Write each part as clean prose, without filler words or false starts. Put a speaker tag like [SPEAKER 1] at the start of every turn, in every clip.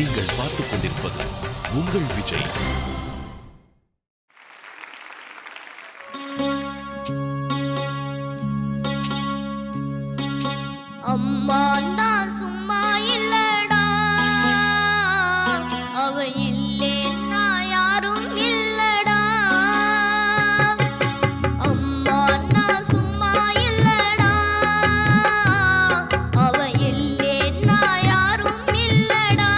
[SPEAKER 1] நீங்கள் பார்த்துக் கொண்டிருப்பது உங்கள் விஜய்.
[SPEAKER 2] அம்மா நான் சும்மா இல்லடா, அவ இல்லேன்னா யாரும் இல்லடா. அம்மா நான் சும்மா இல்லடா, அவ இல்லேன்னா யாரும் இல்லடா.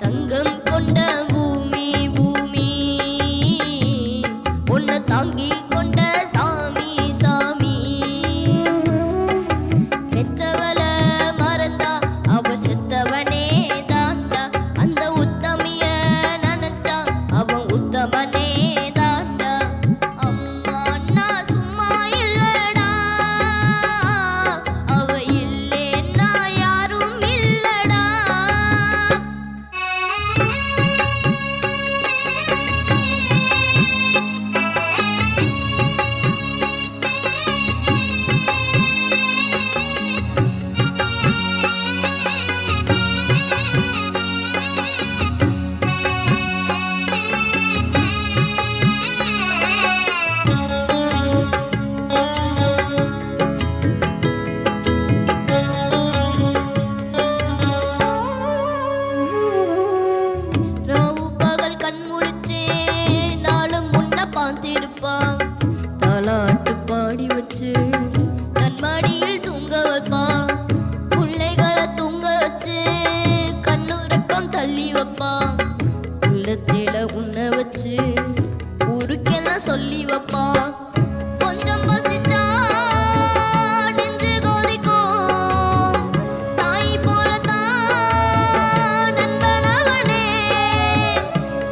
[SPEAKER 2] தங்கம் கொண்ட பூமி பூமி, உன்னை தாங்கி கொண்ட சாமி சாமி. பெத்தவள மறந்தா அவ செத்தவனே தாண்டா, அந்த உத்தமிய நினைச்சா அவன் உத்தமனே தாண்டா. அம்மா நான் சும்மா இல்லடா, அவ இல்லேன்னா யாரும் இல்லடா. ராவு பகல் கண் முழிச்சே நாளும் முன்ன பார்த்திருப்பான். தாலாட்டு பாடி வச்சு தன் மடியில் தூங்க வைப்பான். பிள்ளைகளை தூங்க வச்சு கண்ணுறக்கம் தள்ளி வைப்பான். உள்ளத்தில உன்ன வச்சு ஊருக்கெல்லாம் சொல்லி வைப்பான். கொஞ்சம் பசிச்சா நெஞ்சு கொதிக்கும், தாய் போலத்தான் நண்பனவனே.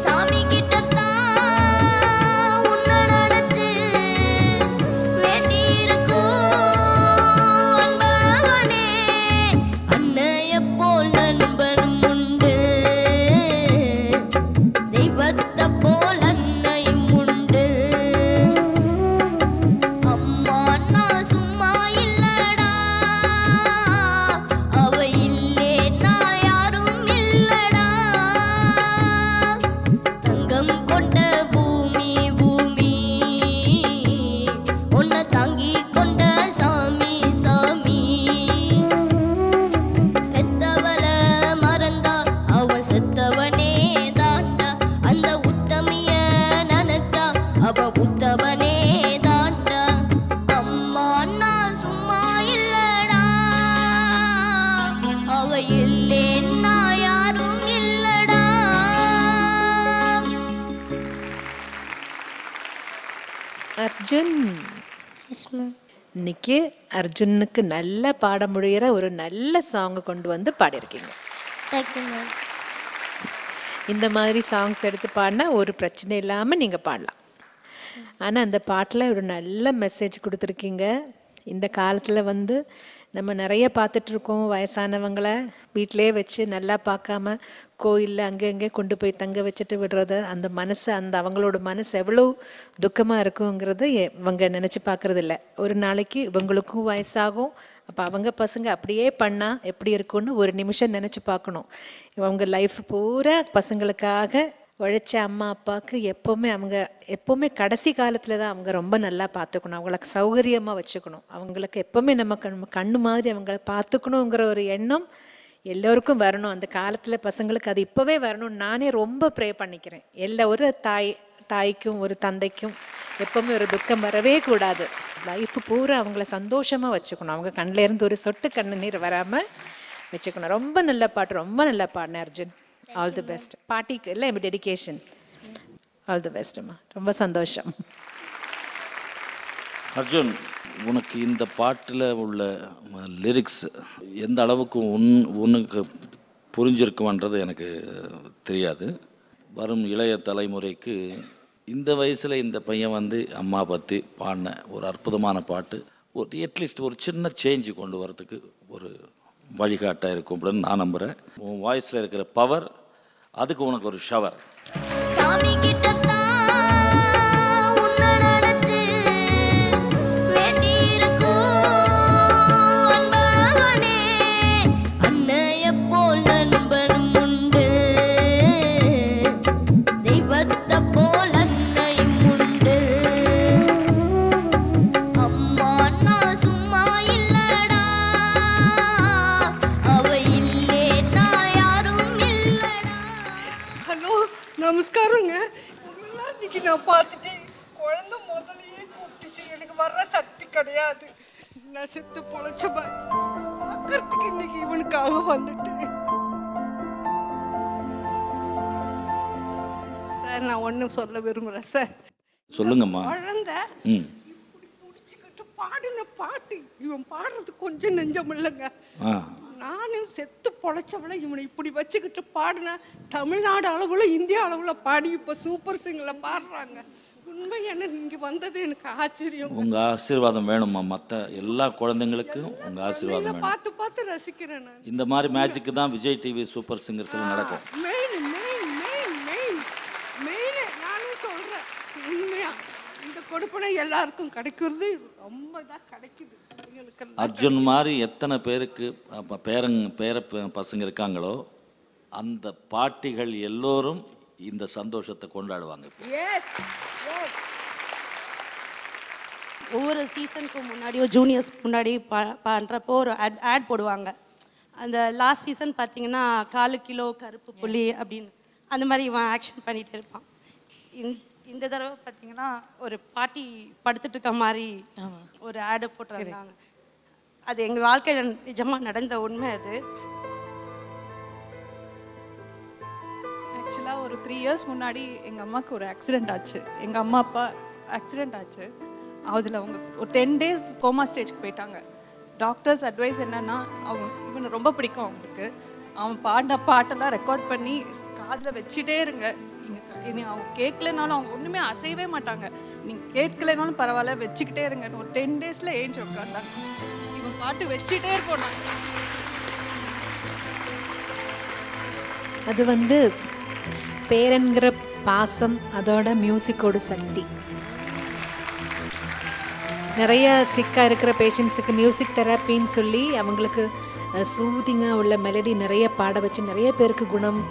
[SPEAKER 2] சாமி கிட்டத்தான் உன்னை நினைச்சு வேண்டியிருக்கும் அன்பனவனே. அன்னைய போல் நண்பனும் உண்டு, தெய்வத்தை போல் அன்னையும் உண்டு. அம்மா நான் சும்மா இல்லடா, அவ இல்லேன்னா யாரும் இல்லடா. தங்கம் கொண்ட பூமி பூமி, உன்னை தாங்கி கொண்ட சாமி சாமி. பெத்தவள மறந்தா அவன் செத்தவனே தாண்டா, அந்த உத்தமிய நினைச்சா அவ உத்தவனே தாண்டா. அம்மா நான் சும்மா இல்லடா, அவ இல்லேன்னா யாரும் இல்லடா.
[SPEAKER 3] அர்ஜுன், இன்னைக்கு அர்ஜுனுக்கு நல்ல பாட முடிகிற ஒரு நல்ல சாங்கை கொண்டு வந்து பாடியிருக்கீங்க.
[SPEAKER 2] Thank you ma'am.
[SPEAKER 3] இந்த மாதிரி சாங்ஸ் எடுத்து பாடினா ஒரு பிரச்சனை இல்லாமல் நீங்கள் பாடலாம். ஆனால் அந்த பாட்டில் ஒரு நல்ல மெசேஜ் கொடுத்துருக்கீங்க. இந்த காலத்தில் வந்து நம்ம நிறைய பார்த்துட்ருக்கோம், வயசானவங்களை வீட்டிலே வச்சு நல்லா பார்க்காம கோயிலில் அங்கே கொண்டு போய் தங்க வச்சுட்டு விடுறது. அந்த மனசு, அந்த அவங்களோட மனசு எவ்வளோ துக்கமாக இருக்குங்கிறது இவங்க நினச்சி பார்க்குறது இல்லை. ஒரு நாளைக்கு இவங்களுக்கும் வயசாகும், அப்போ அவங்க பசங்க அப்படியே பண்ணால் எப்படி இருக்குன்னு ஒரு நிமிஷம் நினச்சி பார்க்கணும். அவங்க லைஃப் பூரா பசங்களுக்காக உழைச்ச அம்மா அப்பாவுக்கு எப்போவுமே கடைசி காலத்தில் தான் அவங்க ரொம்ப நல்லா பார்த்துக்கணும், அவங்களுக்கு சௌகரியமாக வச்சுக்கணும். அவங்களுக்கு எப்போவுமே நம்ம கண்ணு மாதிரி அவங்கள பார்த்துக்கணுங்கிற ஒரு எண்ணம் எல்லோருக்கும் வரணும். அந்த காலத்தில் பசங்களுக்கு அது இப்போவே வரணும்னு நானே ரொம்ப ப்ரே பண்ணிக்கிறேன். ஒரு தாய்க்கும் ஒரு தந்தைக்கும் எப்போவுமே ஒரு துக்கம் வரவே கூடாது. லைஃப் பூரா அவங்கள சந்தோஷமாக வச்சுக்கணும், அவங்க கண்ணிலேருந்து ஒரு சொட்டு கண்ணு நீர் வராமல் வச்சுக்கணும். ரொம்ப நல்ல பாட்டு, ரொம்ப நல்லா பாடினேன் அர்ஜுன். All the best. பாட்டிக்கு இல்லை டெடிகேஷன். ஆல் தி பெஸ்ட்மா, ரொம்ப சந்தோஷம்.
[SPEAKER 4] அர்ஜுன், உனக்கு இந்த பாட்டில் உள்ள லிரிக்ஸ் எந்த அளவுக்கு உனக்கு புரிஞ்சிருக்குமன்றது எனக்கு தெரியாது. வரும் இளைய தலைமுறைக்கு இந்த வயசில் இந்த பையன் வந்து அம்மா பற்றி பாடின ஒரு அற்புதமான பாட்டு ஒரு அட்லீஸ்ட் ஒரு சின்ன சேஞ்சு கொண்டு வரதுக்கு ஒரு வழிகாட்டாக இருக்கும் அப்படின்னு நான் நம்புகிறேன். உன் வாய்ஸில் இருக்கிற பவர், அதுக்கு உனக்கு ஒரு ஷவர்.
[SPEAKER 2] சாமி கிட்டத்தான் உன்னை நினைச்சு வேண்டியிருக்கும் அன்பனவனே. அன்னைய போல் நண்பனும் உண்டு, தெய்வத்தை போல் அன்னையும் உண்டு. அம்மா நான் சும்மா இல்லடா, அவ இல்லே நான் யாரும் இல்லடா.
[SPEAKER 5] ஹலோ, நமஸ்காரங்க. உங்களெல்லாம் இன்னைக்கு நான் பார்த்துட்டு குழந்தை முதலையே கூப்பிட்டுச்சு. எனக்கு வர்ற சக்தி கிடையாது. நான் செத்து பொழைச்ச மாதிரி பார்க்கறதுக்கு இன்னைக்கு இவனுக்காக வந்துட்டு. சார், நான் ஒன்றும் சொல்ல விரும்புகிறேன் சார்.
[SPEAKER 4] சொல்லுங்கம்மா.
[SPEAKER 5] குழந்தை
[SPEAKER 4] ம்
[SPEAKER 5] இப்படி பிடிச்சிக்கிட்டு பாடின பாட்டு, இவன் பாடுறது கொஞ்சம் நெஞ்சம் இல்லைங்க.
[SPEAKER 4] ஆ
[SPEAKER 5] நானும் செத்து பொழைச்சவளை இவனை இப்படி வச்சுக்கிட்டு பாடின தமிழ்நாடு அளவில் இந்தியா அளவில் பாடி இப்போ சூப்பர் சிங்கரில் பாடுறாங்க. உண்மை என்ன, நீங்க வந்தது எனக்கு ஆச்சரியம்.
[SPEAKER 4] உங்க ஆசீர்வாதம் வேணுமா? மற்ற எல்லா குழந்தைங்களுக்கும் உங்க ஆசீர்வாதம் வேணும்.
[SPEAKER 5] பார்த்து பார்த்து ரசிக்கிறேன் நான்.
[SPEAKER 4] இந்த மாதிரி மேஜிக்கு தான் விஜய் டிவி சூப்பர் சிங்கர்ஸ்ல நடக்கும்.
[SPEAKER 5] Main main main main main நானும் சொல்றேன். உண்மையா இந்த கொடுப்பனை எல்லாருக்கும் கிடைக்கிறது ரொம்ப தான் கிடைக்குது.
[SPEAKER 4] அர்ஜுன் மாதிரி எத்தனை பேருக்கு பேர பசங்க இருக்காங்களோ அந்த பாட்டிகள் எல்லோரும் இந்த சந்தோஷத்தை கொண்டாடுவாங்க.
[SPEAKER 6] ஒவ்வொரு சீசனுக்கு முன்னாடியோ ஜூனியர்ஸ் முன்னாடி பண்ணுறப்போ ஒரு ஆட் போடுவாங்க. அந்த லாஸ்ட் சீசன் பார்த்தீங்கன்னா 4 கிலோ கருப்பு புள்ளி அப்படின்னு அந்த மாதிரி இவன் ஆக்ஷன் பண்ணிகிட்டே இருப்பான். இந்த தடவை பார்த்தீங்கன்னா ஒரு பாட்டி படுத்துட்டு இருக்க மாதிரி ஒரு ஆடை போட்டுருந்தாங்க. அது எங்கள் வாழ்க்கையில் நிஜமாக நடந்த உண்மை. அது
[SPEAKER 7] ஆக்சுவலாக ஒரு 3 இயர்ஸ் முன்னாடி எங்கள் அம்மாவுக்கு ஒரு ஆக்சிடெண்ட் ஆச்சு. எங்கள் அம்மா அப்பா ஆக்சிடெண்ட் ஆச்சு. அதில் அவங்க ஒரு 10 days கோமா ஸ்டேஜ்க்கு போயிட்டாங்க. டாக்டர்ஸ் அட்வைஸ் என்னென்னா, இவனை ரொம்ப பிடிக்கும் அவங்களுக்கு. அவன் பாடின பாட்டெல்லாம் ரெக்கார்ட் பண்ணி காதில் வச்சுட்டே இருங்க. நீங்கள் அவங்க கேட்கலனாலும் அவங்க ஒன்றுமே அசையவே மாட்டாங்க. நீங்கள் கேட்கலனாலும் பரவாயில்ல, வச்சுக்கிட்டே இருங்கன்னு ஒரு 10 daysல ஏஞ்சி உட்காந்தாங்க. இவன் பாட்டு வச்சுட்டே இருப்போம்.
[SPEAKER 3] அது வந்து பேரன்கிற பாசம், அதோட மியூசிக்கோட சக்தி. நிறைய சிக்காக இருக்கிற பேஷண்ட்ஸுக்கு மியூசிக் தெரப்பின்னு சொல்லி அவங்களுக்கு சூதிங்காக உள்ள மெலடி நிறைய பாட வச்சு நிறைய பேருக்கு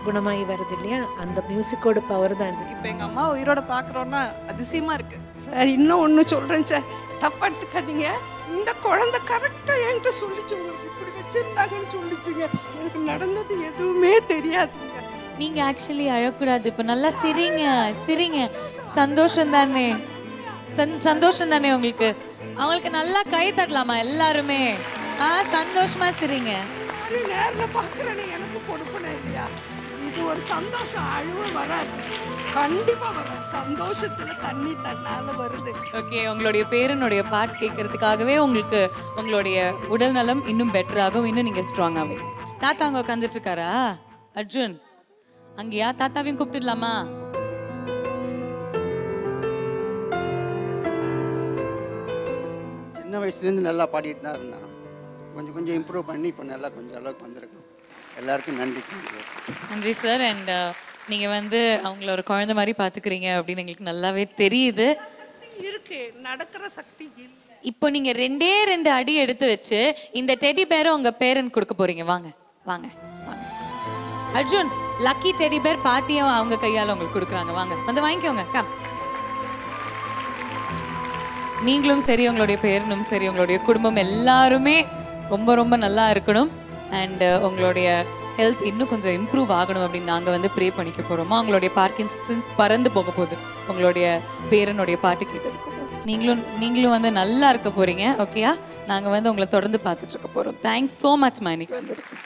[SPEAKER 3] குணமாகி வருது இல்லையா? அந்த மியூசிக்கோட பவர் தான் இது.
[SPEAKER 7] இப்போ எங்கள் அம்மா உயிரோட பார்க்குறோன்னா அதிசயமாக இருக்குது.
[SPEAKER 5] சார், இன்னும் ஒன்று சொல்கிறேன் சார், தப்பா எடுத்துக்காதீங்க. இந்த குழந்தை கரெக்டாக என்கிட்ட சொல்லிச்சு, உங்களுக்கு இப்படி வச்சுருந்தாங்கன்னு சொல்லிச்சுங்க. எனக்கு நடந்தது எதுவுமே தெரியாதுங்க.
[SPEAKER 8] நீங்க ஆக்சுவலி அழக்கூடாது. இப்போ நல்லா சிரிங்க சிரிங்க. சந்தோஷம் தானே? சந்தோஷம் தானே உங்களுக்கு? அவங்களுக்கு நல்லா கை தட்டலாமா எல்லாருமே? சந்தோஷமா சிரிங்க.
[SPEAKER 5] நேரில் பார்க்குறேன்னு எனக்கு கொடுப்பனே இல்லையா? இது ஒரு சந்தோஷம். அழுவ வராது, கண்டிப்பாக வரும். சந்தோஷத்தில் தண்ணி தன்னால வருது.
[SPEAKER 8] ஓகே, உங்களுடைய பேரனுடைய பாட்டு கேட்கறதுக்காகவே உங்களுக்கு உங்களுடைய உடல் நலம் இன்னும் பெட்டராகும், இன்னும் நீங்க ஸ்ட்ராங்காகவே. தாத்தா அங்கே உட்காந்துட்டு இருக்காரா அர்ஜுன்? அங்கேயா? தாத்தாவையும் கூப்பிட்டுடலாமா?
[SPEAKER 9] சின்ன வயசுலேருந்து நல்லா பாடிட்டு தான் இருந்தான். கொஞ்சம் கொஞ்சம் இம்ப்ரூவ் பண்ணி இப்போ நல்லா கொஞ்சம் அளவுக்கு வந்திருக்கோம். எல்லாருக்கும் நன்றி.
[SPEAKER 8] நன்றி சார். அண்ட் நீங்கள் வந்து அவங்கள ஒரு குழந்தை மாதிரி பார்த்துக்கிறீங்க அப்படின்னு எங்களுக்கு நல்லாவே தெரியுது.
[SPEAKER 5] இருக்கு, நடக்கிற சக்தி இல்லை.
[SPEAKER 8] இப்போ நீங்கள் 2 அடி எடுத்து வச்சு இந்த டெடி பேரை உங்கள் பேரன் கொடுக்க போறீங்க. வாங்க வாங்க வாங்க. அர்ஜுன், லக்கி டெடி பேர் பாட்டியும் அவங்க கையால் உங்களுக்கு கொடுக்குறாங்க. வாங்க வந்து வாங்கிக்கோங்க. கம். நீங்களும் சரி, உங்களுடைய பேரனும் சரி, உங்களுடைய குடும்பம் எல்லாருமே ரொம்ப ரொம்ப நல்லா இருக்கணும். அண்ட் உங்களுடைய ஹெல்த் இன்னும் கொஞ்சம் இம்ப்ரூவ் ஆகணும் அப்படின்னு நாங்கள் வந்து ப்ரே பண்ணிக்க போகிறோமா. உங்களுடைய பார்க்கின்சன்ஸ் பறந்து போக போகுது உங்களுடைய பேரனுடைய பாட்டு கேட்டதுக்கு. நீங்களும் வந்து நல்லா இருக்க போகிறீங்க. ஓகேயா? நாங்கள் வந்து உங்களை தொடர்ந்து பார்த்துட்டு இருக்க போகிறோம். தேங்க்ஸ் ஸோ மச் மா. இன்னைக்கு வந்துருக்கு.